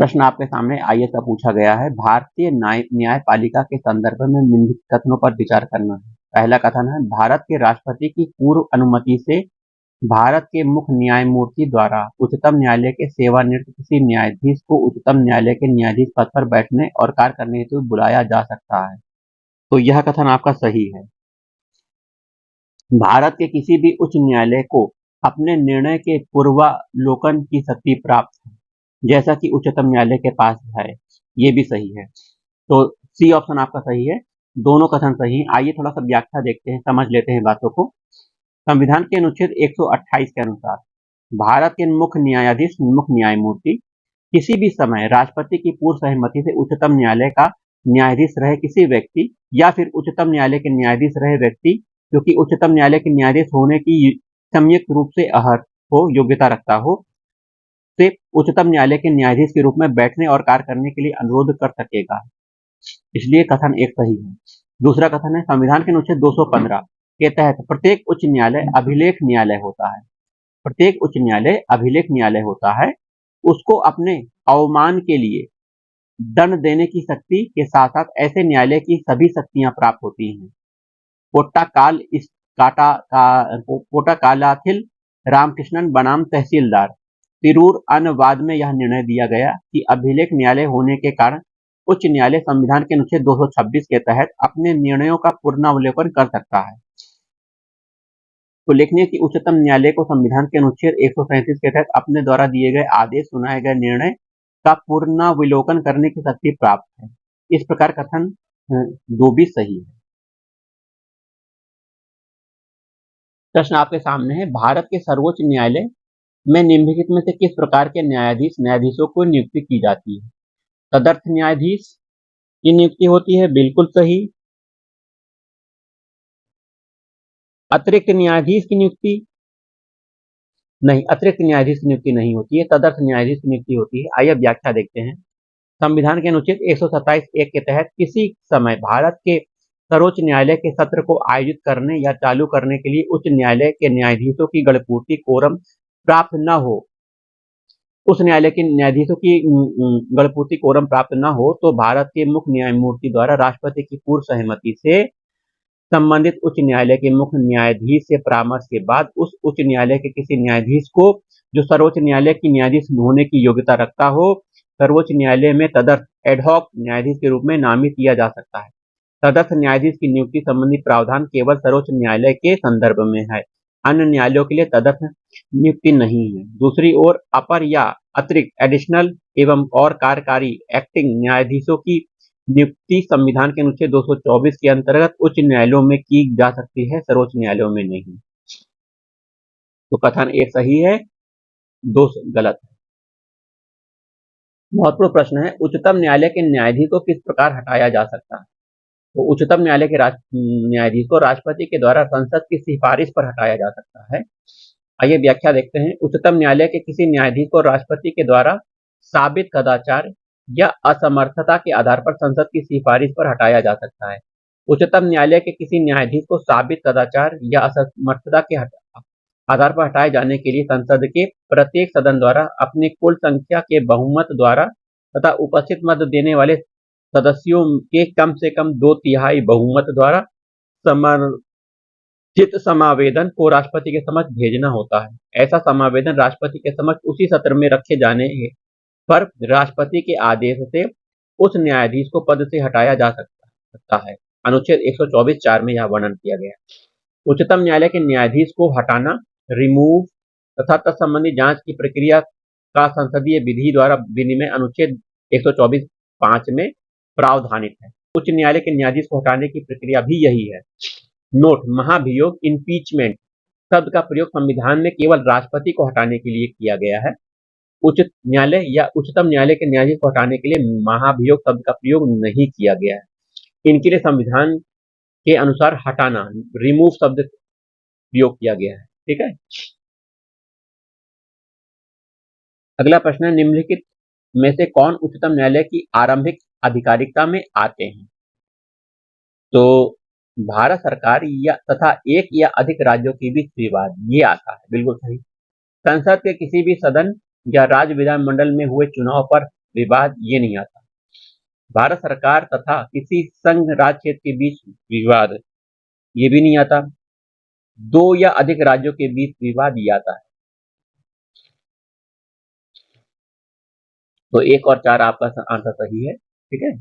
प्रश्न आपके सामने आईएएस का पूछा गया है। भारतीय न्यायपालिका के संदर्भ में निम्नलिखित कथनों पर विचार करना है। पहला कथन है, भारत के राष्ट्रपति की पूर्व अनुमति से भारत के मुख्य न्यायमूर्ति द्वारा उच्चतम न्यायालय के सेवानिवृत्त किसी न्यायाधीश को उच्चतम न्यायालय के न्यायाधीश पद पर बैठने और कार्य करने हेतु बुलाया जा सकता है। तो यह कथन आपका सही है। भारत के किसी भी उच्च न्यायालय को अपने निर्णय के पूर्वालोकन की शक्ति प्राप्त है, जैसा कि उच्चतम न्यायालय के पास है। ये भी सही है। तो सी ऑप्शन आपका सही है। दोनों कथन सही हैं। आइए थोड़ा सा व्याख्या देखते हैं, समझ लेते हैं बातों को। संविधान के अनुच्छेद 128 के अनुसार भारत के मुख्य न्यायाधीश, मुख्य न्यायमूर्ति किसी भी समय राष्ट्रपति की पूर्व सहमति से उच्चतम न्यायालय का न्यायाधीश रहे किसी व्यक्ति या फिर उच्चतम न्यायालय के न्यायाधीश रहे व्यक्ति जो कि उच्चतम न्यायालय के न्यायाधीश होने की संयुक्त रूप से अहर्ह हो, योग्यता रखता हो, से उच्चतम न्यायालय के न्यायाधीश के रूप में बैठने और कार्य करने के लिए अनुरोध कर सकेगा। इसलिए कथन एक सही है। दूसरा कथन है, संविधान के अनुच्छेद 215 के तहत प्रत्येक उच्च न्यायालय अभिलेख न्यायालय होता है। प्रत्येक उच्च न्यायालय अभिलेख न्यायालय होता है। उसको अपने अवमान के लिए दंड देने की शक्ति के साथ साथ ऐसे न्यायालय की सभी शक्तियां प्राप्त होती हैं। कोटाकालाथिल रामकृष्णन बनाम तहसीलदार तिरूर अनुवाद में यह निर्णय दिया गया कि अभिलेख न्यायालय होने के कारण उच्च न्यायालय संविधान के अनुच्छेद 226 के तहत अपने निर्णयों का पुनरावलोकन कर सकता है। तो लिखने की उच्चतम न्यायालय को संविधान के अनुच्छेद 137 के तहत अपने द्वारा दिए गए आदेश, सुनाए गए निर्णय का पुनरावलोकन करने की शक्ति प्राप्त है। इस प्रकार कथन दो भी सही है। प्रश्न आपके सामने है, भारत के सर्वोच्च न्यायालय में निम्नलिखित में से किस प्रकार के न्यायाधीशों को नियुक्ति की जाती है? तदर्थ न्यायाधीश की नियुक्ति होती है, बिल्कुल सही। अतिरिक्त न्यायाधीश की नियुक्ति नहीं, अतिरिक्त न्यायाधीश की नियुक्ति नहीं होती है, तदर्थ न्यायाधीश की नियुक्ति होती है। आइए व्याख्या देखते हैं। संविधान के अनुच्छेद 127(1) के तहत किसी समय भारत के सर्वोच्च न्यायालय के सत्र को आयोजित करने या चालू करने के लिए उच्च न्यायालय के न्यायाधीशों की गणपूर्ति कोरम प्राप्त न हो, उस न्यायालय के न्यायाधीशों की गणपूर्ति कोरम प्राप्त न हो तो भारत के मुख्य न्यायमूर्ति द्वारा राष्ट्रपति की पूर्व सहमति से संबंधित उच्च न्यायालय के मुख्य न्यायाधीश से परामर्श के बाद उस उच्च न्यायालय के किसी न्यायाधीश को जो सर्वोच्च न्यायालय की न्यायाधीश होने की योग्यता रखता हो, सर्वोच्च न्यायालय में तदर्थ एडहॉक न्यायाधीश के रूप में नामित किया जा सकता है। तदर्थ न्यायाधीश की नियुक्ति संबंधी प्रावधान केवल सर्वोच्च न्यायालय के संदर्भ में है, अन्य न्यायालयों के लिए तदर्थ नियुक्ति नहीं है। दूसरी ओर अपर या अतिरिक्त एडिशनल एवं और कार्यकारी एक्टिंग न्यायाधीशों की नियुक्ति संविधान के अनुच्छेद 224 के अंतर्गत उच्च न्यायालयों में की जा सकती है, सर्वोच्च न्यायालयों में नहीं। तो कथन एक सही है, दो गलत है। महत्वपूर्ण प्रश्न है, उच्चतम न्यायालय के न्यायाधीश को किस प्रकार हटाया जा सकता है? तो उच्चतम न्यायालय के न्यायाधीश को राष्ट्रपति के द्वारा संसद की सिफारिश पर हटाया जा सकता है। आइए व्याख्या देखते हैं। उच्चतम न्यायालय के किसी न्यायाधीश को राष्ट्रपति के द्वारा साबित कदाचार या असमर्थता के आधार पर संसद की सिफारिश पर हटाया जा सकता है। उच्चतम न्यायालय के किसी न्यायाधीश को साबित कदाचार या असमर्थता के आधार पर हटाए जाने के लिए संसद के प्रत्येक सदन द्वारा अपनी कुल संख्या के बहुमत द्वारा तथा उपस्थित मत देने वाले सदस्यों के कम से कम 2/3 बहुमत द्वारा समर्थित समावेदन को राष्ट्रपति के समक्ष भेजना होता है। ऐसा समावेदन राष्ट्रपति के समक्ष उसी सत्र में रखे जाने पर राष्ट्रपति के आदेश से उस न्यायाधीश को पद से हटाया जा सकता है। अनुच्छेद 124(4) में यह वर्णन किया गया है। उच्चतम न्यायालय के न्यायाधीश को हटाना, रिमूव तथा तत्संबंधी जांच की प्रक्रिया का संसदीय विधि द्वारा विनिमय अनुच्छेद 124(5) में प्रावधानित है। उच्च न्यायालय के न्यायाधीश को हटाने की प्रक्रिया भी यही है। नोट, महाभियोग इम्पीचमेंट शब्द का प्रयोग संविधान में केवल राष्ट्रपति को हटाने के लिए किया गया है। उच्च न्यायालय या उच्चतम न्यायालय के न्यायाधीश को हटाने के लिए महाभियोग शब्द का प्रयोग नहीं किया गया है। इनके लिए संविधान के अनुसार हटाना, रिमूव शब्द प्रयोग किया गया है। ठीक है। अगला प्रश्न है, निम्नलिखित में से कौन उच्चतम न्यायालय की आरंभिक आधिकारिकता में आते हैं? तो भारत सरकार या तथा एक या अधिक राज्यों के बीच विवाद, ये आता है, बिल्कुल सही। संसद के किसी भी सदन या राज्य विधानमंडल में हुए चुनाव पर विवाद, ये नहीं आता। भारत सरकार तथा किसी संघ राज्य क्षेत्र के बीच विवाद, ये भी नहीं आता। दो या अधिक राज्यों के बीच विवाद, ये आता है। तो 1 और 4 आपका आंसर सही है। ठीक है।